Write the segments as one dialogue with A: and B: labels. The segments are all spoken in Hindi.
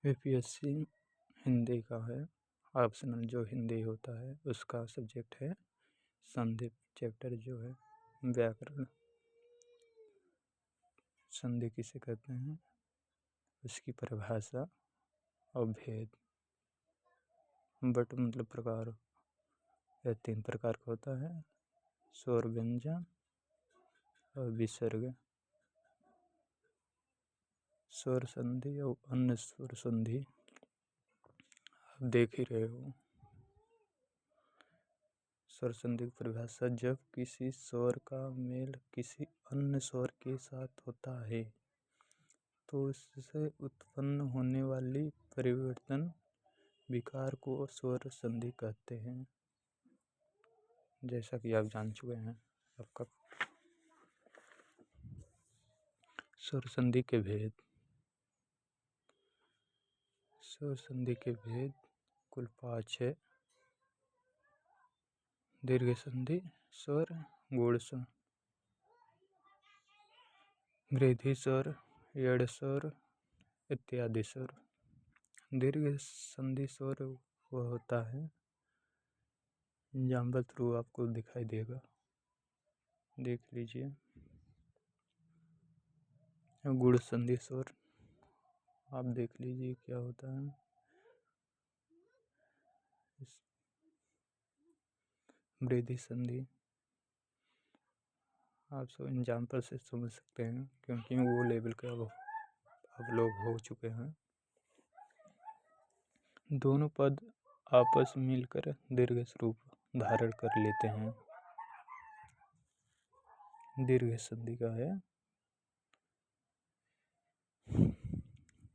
A: यूपीएससी हिंदी का है, ऑप्शनल जो हिंदी होता है उसका सब्जेक्ट है संधि। चैप्टर जो है व्याकरण, संधि किसे कहते हैं, उसकी परिभाषा और भेद। बट मतलब प्रकार, यह 3 प्रकार का होता है: स्वर व्यंजन और विसर्ग। स्वर संधि और अन्य स्वर संधि आप देख ही रहे हो। स्वर संधि की परिभाषा: जब किसी स्वर का मेल किसी अन्य स्वर के साथ होता है तो उससे उत्पन्न होने वाली परिवर्तन विकार को स्वर संधि कहते हैं। जैसा कि आप जान चुके हैं। आपका स्वर संधि के भेद। स्वर संधि के भेद कुल 5 है: दीर्घ संधि स्वर, गुण स्वर, वृद्धि स्वर, यड़ स्वर इत्यादि स्वर। दीर्घ संधि स्वर वह होता है, एग्जाम्पल थ्रू आपको दिखाई देगा, देख लीजिए। गुण संधि स्वर आप देख लीजिए क्या होता है। वृद्धि संधि आप सब एग्जाम्पल से समझ सकते हैं, क्योंकि वो लेवल के अब लोग हो चुके हैं। दोनों पद आपस मिलकर दीर्घ स्वरूप धारण कर लेते हैं। दीर्घ संधि का है,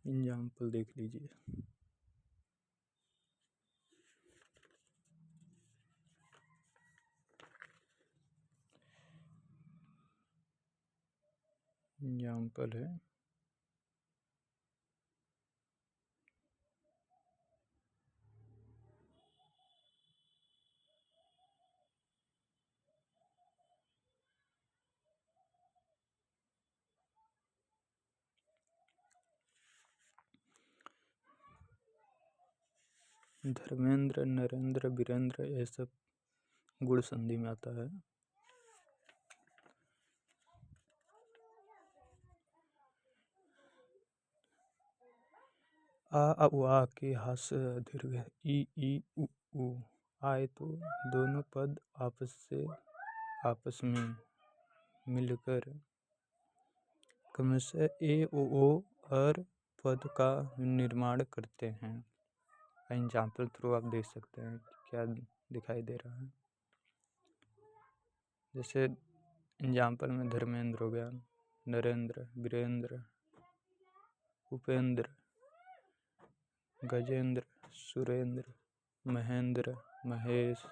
A: एग्जाम्पल देख लीजिए। एग्जाम्पल है धर्मेंद्र, नरेंद्र, वीरेंद्र, ये सब गुण संधि में आता है। आ उ आ के हास दीर्घ ई उ ऊ आए तो दोनों पद आपस में मिलकर क्रमशः ए ओ और पद का निर्माण करते हैं। एग्जाम्पल थ्रू आप देख सकते हैं क्या दिखाई दे रहा है। जैसे एग्जाम्पल में धर्मेंद्र हो गया, नरेंद्र, वीरेंद्र, उपेंद्र, गजेंद्र, सुरेंद्र, महेंद्र, महेश।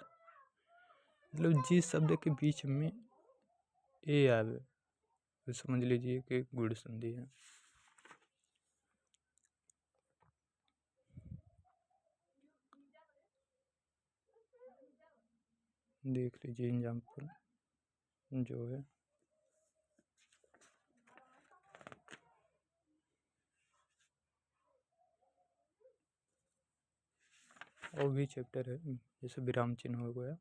A: मतलब जिस शब्द के बीच में ए आवे तो समझ लीजिए कि गुण संधि है। देख लीजिए एग्जाम्पल जो है। और भी चैप्टर है, जैसे विराम चिन्ह हो गया।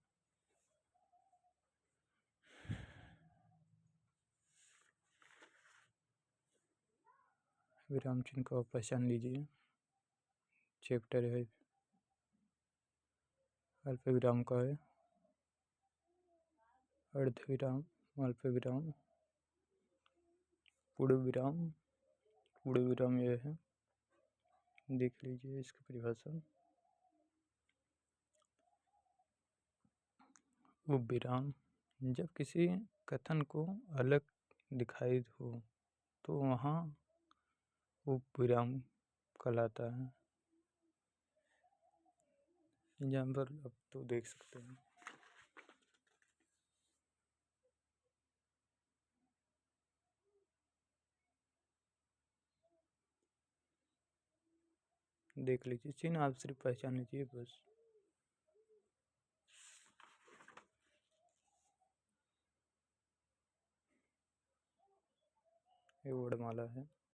A: विराम चिन्ह को पहचान लीजिए। चैप्टर है अल्प विराम का है, अर्ध विराम, अल्प विराम, पूर्ण विराम। पूर्ण विराम यह है, देख लीजिए इसकी परिभाषा। वो विराम जब किसी कथन को अलग दिखाई हो तो वहाँ वो विराम कहलाता है। एग्जाम्पल अब तो देख सकते हैं। देख लीजिए, चिन्ह आप सिर्फ पहचान लीजिए बस। ये वर्णमाला है।